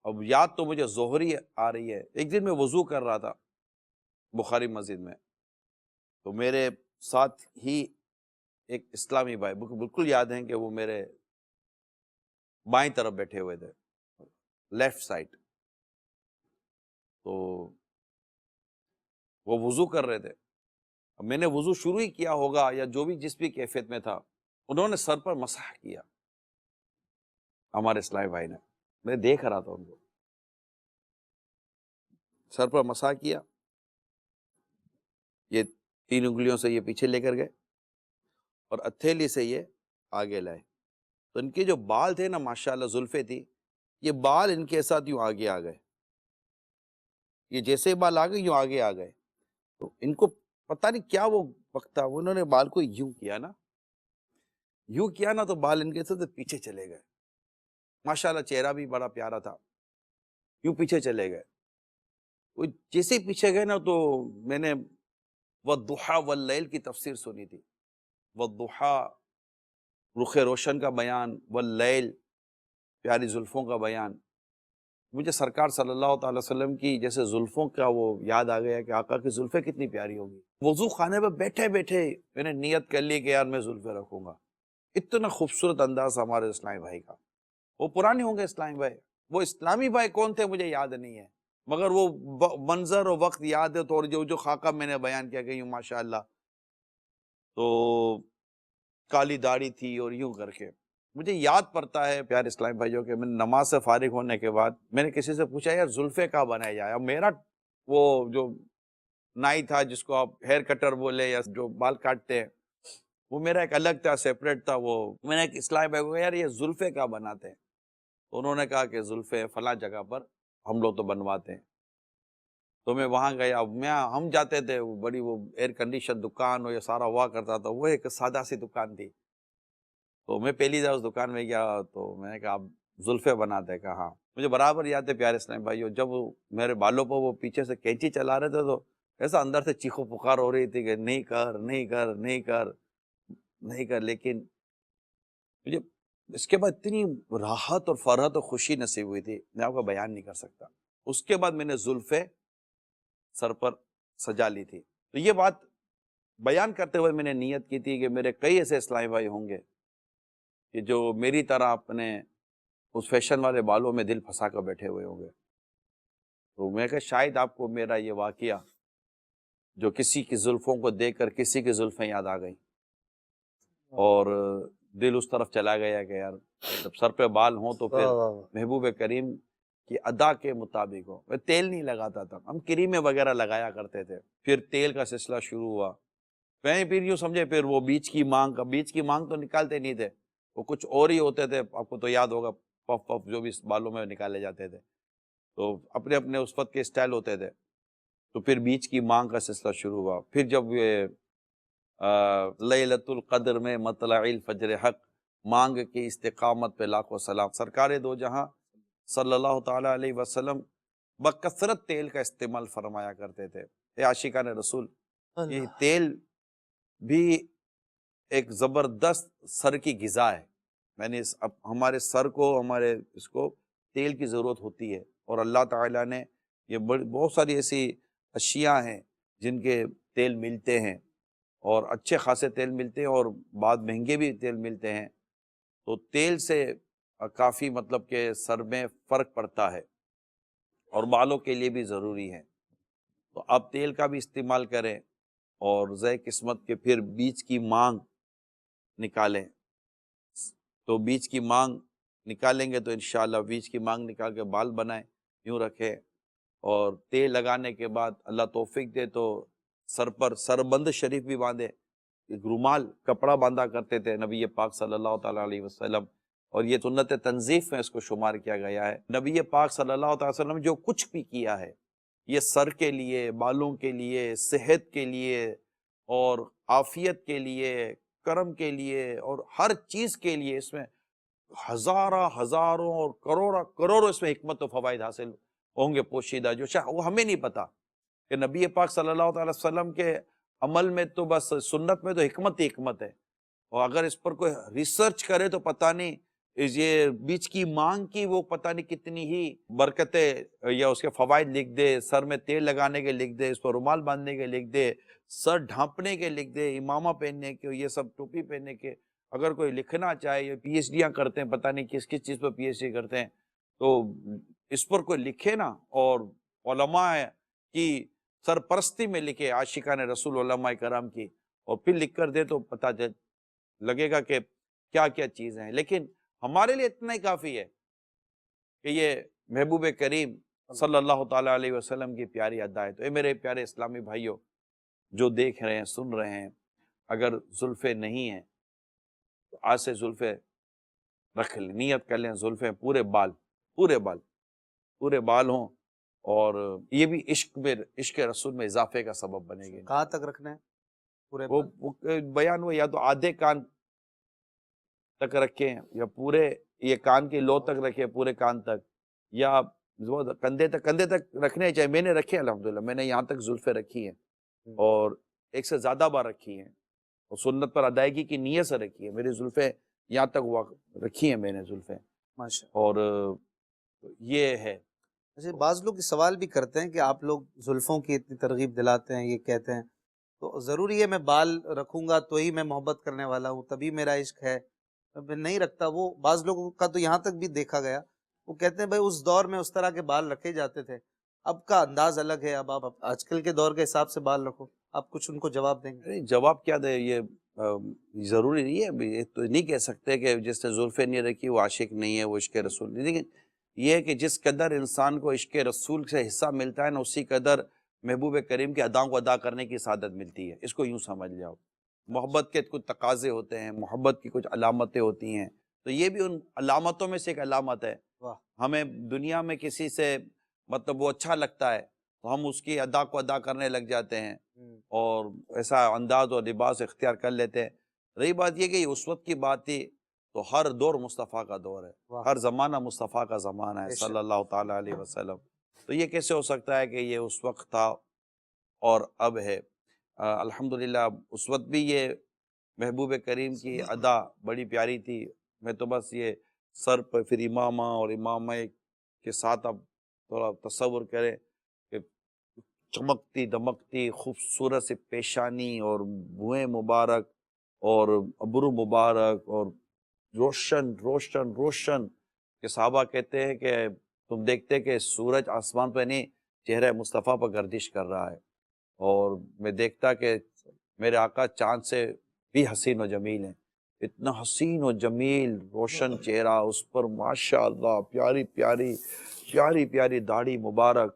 S3: اب یاد تو مجھے ظہر ہی آ رہی ہے، ایک دن میں وضو کر رہا تھا بخاری مسجد میں، تو میرے ساتھ ہی ایک اسلامی بھائی، بالکل یاد ہیں کہ وہ میرے بائیں طرف بیٹھے ہوئے تھے، لیفٹ سائڈ، تو وہ وضو کر رہے تھے۔ اب میں نے وضو شروع ہی کیا ہوگا یا جو بھی جس بھی کیفیت میں تھا، انہوں نے سر پر مسح کیا، ہمارے اسلامی بھائی نے، میں دیکھ رہا تھا ان کو، سر پر مسح کیا، یہ 3 انگلیوں سے یہ پیچھے لے کر گئے اور ہتھیلی سے یہ آگے لائے، تو ان کے جو بال تھے نا ماشاءاللہ، زلفیں تھی، یہ بال ان کے ساتھ یوں آگے آ گئے، یہ جیسے بال آ گئے یوں آگے آ گئے، تو ان کو پتہ نہیں کیا وہ وقت تھا، انہوں نے بال کو یوں کیا نا، تو بال ان کے ساتھ پیچھے چلے گئے، ماشاءاللہ چہرہ بھی بڑا پیارا تھا، یوں پیچھے چلے گئے۔ وہ جیسے پیچھے گئے نا، تو میں نے والضحیٰ واللیل کی تفسیر سنی تھی، والضحیٰ رخ روشن کا بیان، واللیل پیاری زلفوں کا بیان۔ مجھے سرکار صلی اللہ تعالی وسلم کی جیسے زلفوں کا وہ یاد آ گیا کہ آقا کی زلفیں کتنی پیاری ہوگی۔ وضو خانے پہ بیٹھے بیٹھے میں نے نیت کر لی کہ یار میں زلفیں رکھوں گا۔ اتنا خوبصورت انداز ہمارے اسلامی بھائی کا، وہ پرانے ہوں گے اسلامی بھائی، وہ اسلامی بھائی کون تھے مجھے یاد نہیں ہے، مگر وہ منظر و وقت یاد ہے، تو اور جو خاکہ میں نے بیان کیا کہ یوں ماشاءاللہ، تو کالی داڑھی تھی اور یوں کر کے، مجھے یاد پڑتا ہے پیارے اسلام بھائیوں کہ میں نے نماز سے فارغ ہونے کے بعد میں نے کسی سے پوچھا یار زلفے کہاں بنایا جائے. اب میرا وہ جو نائی تھا جس کو آپ ہیئر کٹر بولے یا جو بال کاٹتے ہیں وہ میرا ایک الگ تھا, سیپریٹ تھا. وہ میں نے ایک اسلام بھائی کو کہا یار یہ زلفے کہاں بناتے ہیں؟ تو انہوں نے کہا کہ زلفے فلاں جگہ پر ہم لوگ تو بنواتے ہیں. تو میں وہاں گیا, ہم جاتے تھے, وہ بڑی وہ ایئر کنڈیشن دکان ہو یہ سارا ہوا کرتا تھا, وہ ایک سادہ سی دکان تھی. تو میں پہلی دفعہ اس دکان میں گیا تو میں نے کہا آپ زلفے بناتے ہیں؟ کہا ہاں. مجھے برابر یاد ہے پیارے اسلام بھائیو, جب میرے بالوں پر وہ پیچھے سے کینچی چلا رہے تھے تو ایسا اندر سے چیخو پکار ہو رہی تھی کہ نہیں کر نہیں کر نہیں کر نہیں کر. لیکن مجھے اس کے بعد اتنی راحت اور فرحت اور خوشی نصیب ہوئی تھی میں آپ کا بیان نہیں کر سکتا. اس کے بعد میں نے زلفے سر پر سجا لی تھی. تو یہ بات بیان کرتے ہوئے میں نے نیت کی تھی کہ میرے کئی ایسے اسلامی بھائی ہوں گے کہ جو میری طرح اپنے اس فیشن والے بالوں میں دل پھنسا کر بیٹھے ہوئے ہوں گے. تو میں کہ شاید آپ کو میرا یہ واقعہ جو کسی کی زلفوں کو دیکھ کر کسی کی زلفیں یاد آ گئی اور دل اس طرف چلا گیا کہ یار جب سر پہ بال ہوں تو پھر محبوب کریم کی ادا کے مطابق ہو. میں تیل نہیں لگاتا تھا, ہم کریمیں وغیرہ لگایا کرتے تھے. پھر تیل کا سلسلہ شروع ہوا. میں پھر یوں سمجھے پھر وہ بیچ کی مانگ تو نکالتے نہیں تھے, وہ کچھ اور ہی ہوتے تھے. آپ کو تو یاد ہوگا پف پف جو بھی بالوں میں نکالے جاتے تھے, تو اپنے اپنے اس وقت کے اسٹائل ہوتے تھے. تو پھر بیچ کی مانگ کا سلسلہ شروع ہوا. پھر جب یہ لیلۃ القدر میں مطلع الفجر حق مانگ کی استقامت پہ لاکھوں سلام. سرکار دو جہاں صلی اللہ تعالیٰ علیہ وسلم بکثرت تیل کا استعمال فرمایا کرتے تھے. اے عاشقان رسول, یہ تیل بھی ایک زبردست سر کی غذا ہے. میں نے ہمارے سر کو ہمارے اس کو تیل کی ضرورت ہوتی ہے, اور اللہ تعالیٰ نے یہ بہت ساری ایسی اشیاء ہیں جن کے تیل ملتے ہیں اور اچھے خاصے تیل ملتے ہیں اور بعد مہنگے بھی تیل ملتے ہیں. تو تیل سے کافی مطلب کہ سر میں فرق پڑتا ہے اور بالوں کے لیے بھی ضروری ہے. تو آپ تیل کا بھی استعمال کریں اور ذے قسمت کے پھر بیچ کی مانگ نکالیں. تو بیچ کی مانگ نکالیں گے تو انشاءاللہ بیچ کی مانگ نکال کے بال بنائیں, یوں رکھیں, اور تیل لگانے کے بعد اللہ توفیق دے تو سر پر سربند شریف بھی باندھے. ایک رومال کپڑا باندھا کرتے تھے نبی پاک صلی اللہ تعالیٰ علیہ وسلم, اور یہ سنت تنظیف میں اس کو شمار کیا گیا ہے. نبی پاک صلی اللہ تعالیٰ وسلم جو کچھ بھی کیا ہے یہ سر کے لیے, بالوں کے لیے, صحت کے لیے اور عافیت کے لیے, کرم کے لیے اور ہر چیز کے لیے, اس میں ہزاروں اور کروڑوں اس میں حکمت و فوائد حاصل ہوں گے پوشیدہ, جو شاید وہ ہمیں نہیں پتا کہ نبی پاک صلی اللہ تعالی وسلم کے عمل میں تو بس سنت میں تو حکمت ہی حکمت ہے, اور اگر اس پر کوئی ریسرچ کرے تو پتہ نہیں یہ بیچ کی مانگ کی وہ پتہ نہیں کتنی ہی برکتیں یا اس کے فوائد لکھ دے, سر میں تیل لگانے کے لکھ دے, اس پر رومال باندھنے کے لکھ دے, سر ڈھانپنے کے لکھ دے, امامہ پہننے کے, یہ سب ٹوپی پہننے کے. اگر کوئی لکھنا چاہے, یہ پی ایچ ڈیاں کرتے ہیں, پتہ نہیں کس کس چیز پر پی ایچ ڈی کرتے ہیں, تو اس پر کوئی لکھے نا, اور علماء کی سرپرستی میں لکھے, عاشقان رسول علماء کرام کی, اور پھر لکھ کر دے تو پتہ لگے گا کہ کیا کیا چیزیں ہیں. لیکن ہمارے لیے اتنا ہی کافی ہے کہ یہ محبوب کریم صلی اللہ تعالیٰ علیہ وسلم کی پیاری ادا ہے. تو اے میرے پیارے اسلامی بھائیوں جو دیکھ رہے ہیں, سن رہے ہیں, اگر زلفیں نہیں ہیں تو آج سے زلفیں رکھ لیں, نیت کر لیں زلفیں پورے بال ہوں, اور یہ بھی عشق رسول میں اضافے کا سبب بنے گی.
S1: کہاں تک رکھنا ہے پورے
S3: وہ بیان ہوا, یا تو آدھے کان تک رکھیں, یا پورے یہ کان کی لو تک رکھیں پورے کان تک, یا کندھے تک رکھنے چاہیے. میں نے رکھے الحمدللہ, میں نے یہاں تک زلفیں رکھی ہیں اور ایک سے زیادہ بار رکھی ہیں, اور سنت پر ادائیگی کی نیت سے رکھی ہے. میری زلفیں یہاں تک رکھی ہیں میں نے زلفیں,
S1: ماشاء.
S3: اور یہ ہے.
S1: اچھا, بعض لوگ سوال بھی کرتے ہیں کہ آپ لوگ زلفوں کی اتنی ترغیب دلاتے ہیں, یہ کہتے ہیں تو ضروری ہے میں بال رکھوں گا تو ہی میں محبت کرنے والا ہوں, تبھی میرا عشق ہے, میں نہیں رکھتا. وہ بعض لوگوں کا تو یہاں تک بھی دیکھا گیا, وہ کہتے ہیں بھائی اس دور میں اس طرح کے بال رکھے جاتے تھے, اب کا انداز الگ ہے, اب آپ آج کل کے دور کے حساب سے بال رکھو. آپ کچھ ان کو جواب دیں گے؟
S3: جواب کیا دے, یہ ضروری نہیں ہے، یہ تو نہیں کہہ سکتے کہ جس نے زلفیں نہیں رکھی وہ عاشق نہیں ہے، وہ عشق رسول نہیں، لیکن یہ ہے کہ جس قدر انسان کو عشق رسول سے حصہ ملتا ہے نا، اسی قدر محبوب کریم کی اداؤں کو ادا کرنے کی سعادت ملتی ہے. اس کو یوں سمجھ جاؤ. محبت کے کچھ تقاضے ہوتے ہیں، محبت کی کچھ علامتیں ہوتی ہیں، تو یہ بھی ان علامتوں میں سے ایک علامت ہے.
S1: واہ.
S3: ہمیں دنیا میں کسی سے مطلب وہ اچھا لگتا ہے تو ہم اس کی ادا کو ادا کرنے لگ جاتے ہیں اور ایسا انداز اور لباس اختیار کر لیتے ہیں. رہی بات یہ کہ یہ اس وقت کی بات تھی، تو ہر دور مصطفیٰ کا دور ہے،
S1: واہ.
S3: ہر زمانہ مصطفیٰ کا زمانہ ہے
S1: بے شک.
S3: صلی اللہ تعالیٰ علیہ وسلم. تو یہ کیسے ہو سکتا ہے کہ یہ اس وقت تھا اور اب ہے؟ الحمدللہ اس وقت بھی یہ محبوب کریم کی ادا بڑی پیاری تھی. میں تو بس یہ سر پہ پھر امامہ اور امامہ کے ساتھ اب تھوڑا تصور کریں کہ چمکتی دمکتی خوبصورت سی پیشانی اور بوئیں مبارک اور ابرو مبارک اور روشن روشن روشن کہ صحابہ کہتے ہیں کہ تم دیکھتے کہ سورج آسمان پہ نہیں، چہرہ مصطفیٰ پر گردش کر رہا ہے، اور میں دیکھتا کہ میرے آقا چاند سے بھی حسین و جمیل ہیں. اتنا حسین و جمیل روشن چہرہ، اس پر ماشاء اللہ پیاری پیاری پیاری پیاری داڑھی مبارک،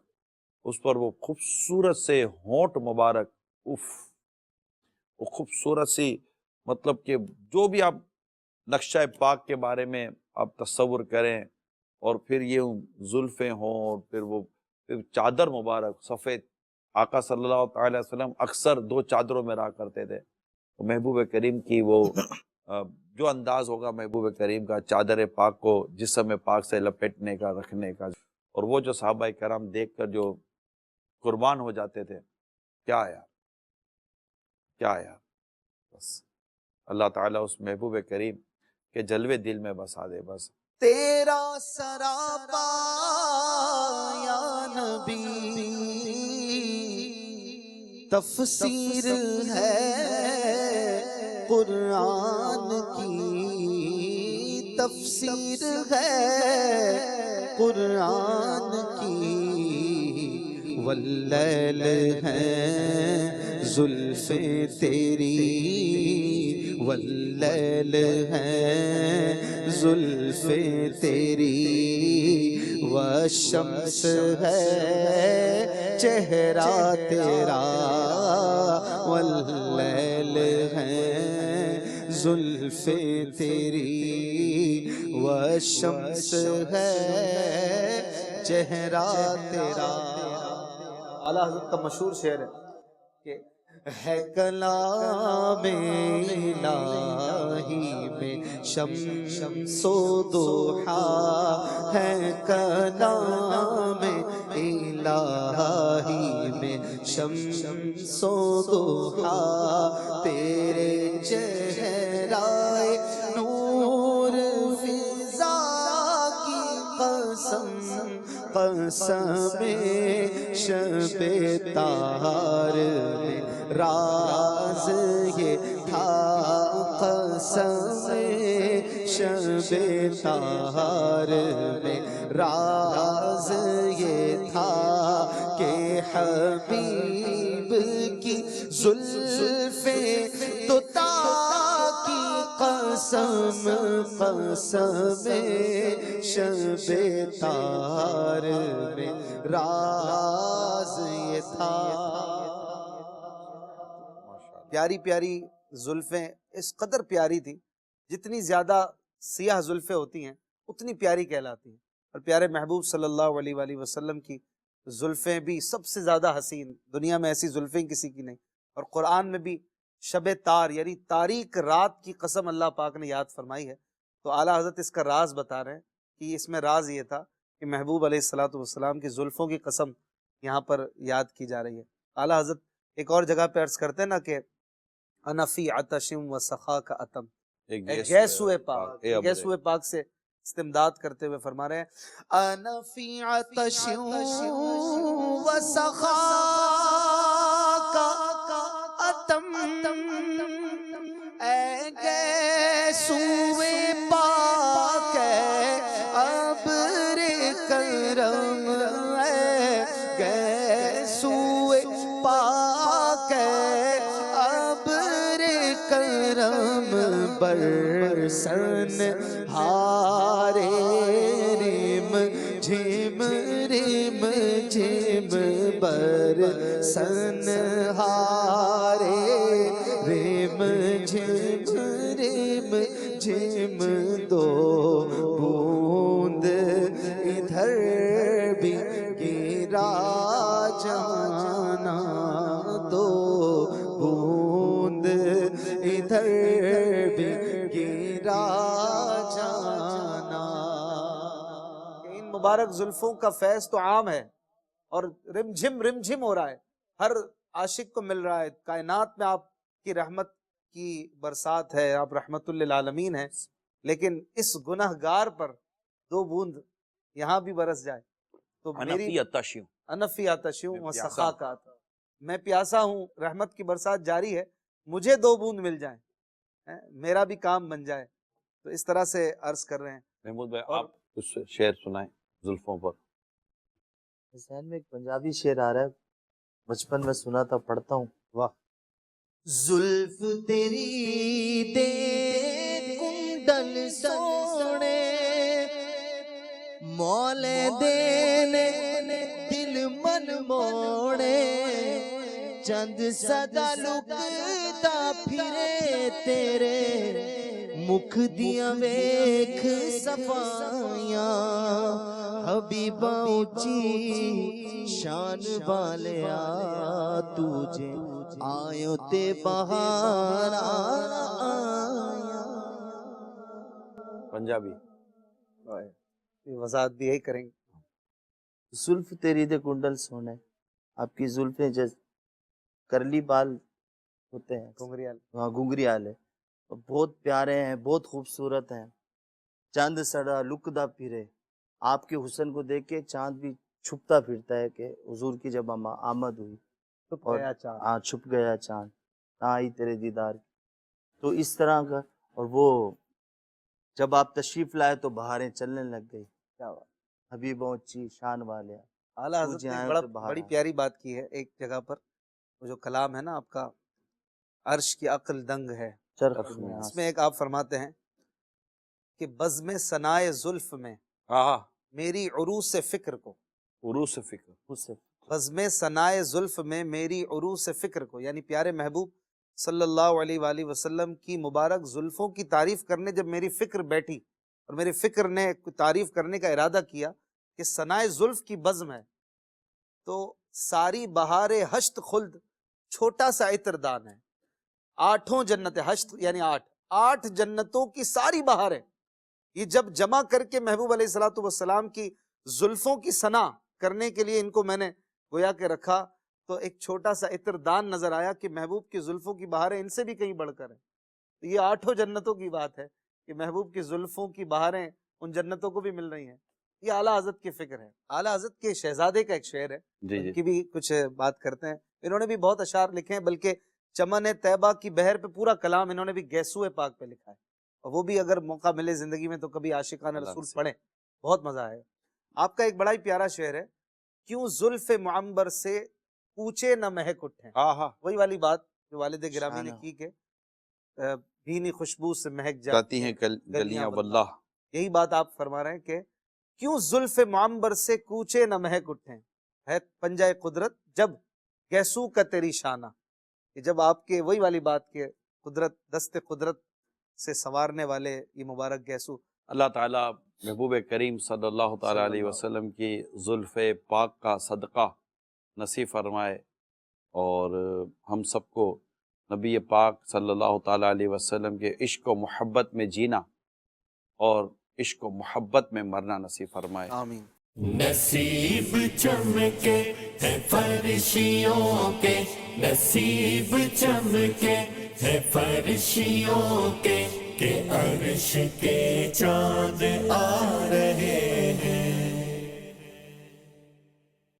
S3: اس پر وہ خوبصورت سے ہونٹ مبارک، وہ خوبصورت سی، مطلب کہ جو بھی آپ نقشہ پاک کے بارے میں آپ تصور کریں، اور پھر یہ زلفیں ہوں، اور پھر چادر مبارک سفید. آقا صلی اللہ تعالی وسلم اکثر 2 چادروں میں رہا کرتے تھے. محبوب کریم کی وہ جو انداز ہوگا محبوب کریم کا چادر پاک کو جسم پاک سے لپیٹنے کا، رکھنے کا، اور وہ جو صحابہ کرام دیکھ کر جو قربان ہو جاتے تھے، کیا یار کیا یار. بس اللہ تعالیٰ اس محبوب کریم کے جلوے دل میں بسا دے. بس
S2: تیرا سراپا یا نبی تفسیر ہے قرآن کی، تفسیر ہے قرآن کی، واللیل ہے زلفیں تیری، واللیل ہے زلفیں تیری، والشمس ہے چہرہ تیرا، واللیل ہے زلفیں تیری، والشمس ہے چہرہ تیرا.
S1: اعلیٰ حضرت کا مشہور شعر ہے کہ
S2: ہے کلام الہی میں شمس و ضحیٰ، ہے کلام الہی میں شمس و ضحیٰ، تیرے چہرائے نور فضا کی قسم، قسم شب تار میں راز یہ تھا، قسم شب تار میں راز یہ تھا کہ حبیب کی زلفیں تو کی قسم، قسم شب تار میں راز یہ تھا.
S1: پیاری پیاری زلفیں اس قدر پیاری تھی، جتنی زیادہ سیاہ زلفیں ہوتی ہیں اتنی پیاری کہلاتی ہیں. اور پیارے محبوب صلی اللہ علیہ وآلہ وسلم کی زلفیں بھی سب سے زیادہ حسین، دنیا میں ایسی زلفیں کسی کی نہیں. اور قرآن میں بھی شب تار یعنی تاریک رات کی قسم اللہ پاک نے یاد فرمائی ہے. تو اعلیٰ حضرت اس کا راز بتا رہے ہیں کہ اس میں راز یہ تھا کہ محبوب علیہ الصلوۃ والسلام کی زلفوں کی قسم یہاں پر یاد کی جا رہی ہے. اعلیٰ حضرت ایک اور جگہ پہ عرض کرتے ہیں نا کہ انا فی عطش و سخا کا اتم، گیسوئے پاک، گیسوئے پاک سے استمداد کرتے ہوئے فرما رہے ہیں
S2: انا فی عطش و سخا کا اتم، اے گیسوئے پاک ابر کرم، اے گیسوئے پاک ابر کرم، کرم برسن ہارے ریم جھم برسن ہارے ریم جھم دو بوند ادھر بھی گرا جانا دو بوند ادھر بھی گرا جانا.
S1: ان مبارک زلفوں کا فیض تو عام ہے اور رم جھم ہو رہا ہے، ہر عاشق کو مل رہا ہے. کائنات میں آپ کی رحمت کی برسات ہے، آپ رحمت للعالمین ہیں، لیکن اس گناہ گار پر دو بوند یہاں بھی برس جائے تو میری انفی آتشیوں و سخا کا آتا، میں پیاسا ہوں، رحمت کی برسات جاری ہے، مجھے دو بوند مل جائیں، میرا بھی کام بن جائے. تو اس طرح سے عرض کر رہے ہیں.
S3: محمود بھائی آپ کچھ شعر سنائیں زلفوں پر.
S4: ذہن میں ایک پنجابی شعر آ رہا ہے، بچپن میں سنا تھا، پڑھتا ہوں.
S1: واہ.
S2: زلف تیری دے کنڈل سونے مولے دینے دل من موڑے چند صدا لکتا پھرے تیرے مکھ دیاں ویکھ صفائیاں حبیبہ اونچی شان والیا تجھے آیوں تے بہار آیا.
S3: پنجابی
S1: وضاحت بھی یہی کریں گے.
S4: زلف تیری دے کنڈل سونے، آپ کی زلفیں جیسے کرلی بال ہوتے ہیں، ہاں گھنگریال ہے، بہت پیارے ہیں، بہت خوبصورت ہیں. چاند سڑا لکدا پھرے، آپ کے حسن کو دیکھ کے چاند بھی چھپتا پھرتا ہے کہ حضور کی جب آمد ہوئی اور ہاں چھپ گیا چاند، آئی تیرے دیدار. تو اس طرح کا، اور وہ جب آپ تشریف لائے تو بہاریں چلنے لگ گئی.
S1: کیا بات.
S4: حبیبہ اونچی شان والے
S1: اعلیٰ حضرت نے بڑی پیاری بات کی ہے ایک جگہ پر. وہ جو کلام ہے نا آپ کا، عرش کی عقل دنگ ہے، اس میں ایک آپ فرماتے ہیں کہ بزم ثنائے زلف میں میری عروس فکر کو،
S3: عروس فکر،
S1: بزم ثنائے زلف میں میری عروس فکر کو، یعنی پیارے محبوب صلی اللہ علیہ وآلہ وسلم کی مبارک زلفوں کی تعریف کرنے جب میری فکر بیٹھی اور میری فکر نے تعریف کرنے کا ارادہ کیا کہ ثنائے زلف کی بزم ہے، تو ساری بہار ہشت خلد چھوٹا سا عطر دان ہے. 8 جنتیں، ہشت یعنی 8 جنتوں کی ساری بہاریں یہ جب جمع کر کے محبوب علیہ الصلوۃ والسلام کی زلفوں کی ثنا کرنے کے لیے ان کو میں نے گویا کہ رکھا، تو ایک چھوٹا سا عطر دان نظر آیا کہ محبوب کی زلفوں کی بہاریں ان سے بھی کہیں بڑھ کر ہیں. تو یہ 8 جنتوں کی بات ہے کہ محبوب کی زلفوں کی بہاریں ان جنتوں کو بھی مل رہی ہیں. یہ اعلیٰ حضرت کی فکر ہے. اعلیٰ حضرت کے شہزادے کا ایک شعر ہے، ان کی بھی کچھ بات کرتے ہیں. انہوں نے بھی بہت اشعار لکھے ہیں، بلکہ چمن طیبہ کی بہر پہ پورا کلام انہوں نے بھی گیسو پاک پہ لکھا ہے، اور وہ بھی اگر موقع ملے زندگی میں تو کبھی عاشقان رسول پڑھیں، بہت مزہ آئے. آپ کا ایک بڑا ہی پیارا شعر ہے، کیوں زلف معمبر سے کوچے نہ مہک اٹھیں. وہی والی بات جو والد گرامی نے کی کہ بھینی خوشبو سے مہک جاتی ہیں گلیاں واللہ. یہی بات آپ فرما رہے ہیں کہ کیوں زلف معمبر سے کوچے نہ مہک اٹھیں، ہے پنجہ قدرت جب گیسو کا تیری شانہ. کہ جب آپ کے وہی والی بات کے قدرت، دست قدرت سے سنوارنے والے یہ مبارک گیسو.
S3: اللہ تعالیٰ محبوب کریم صلی اللہ تعالیٰ علیہ وسلم کی زلف پاک کا صدقہ نصیب فرمائے، اور ہم سب کو نبی پاک صلی اللہ تعالیٰ علیہ وسلم کے عشق و محبت میں جینا اور عشق و محبت میں مرنا نصیب فرمائے.
S1: آمین.
S5: نصیب چمکے ہے فرشیوں کے، نصیب چمکے ہے فرشیوں کے، کہ عرش کے چاند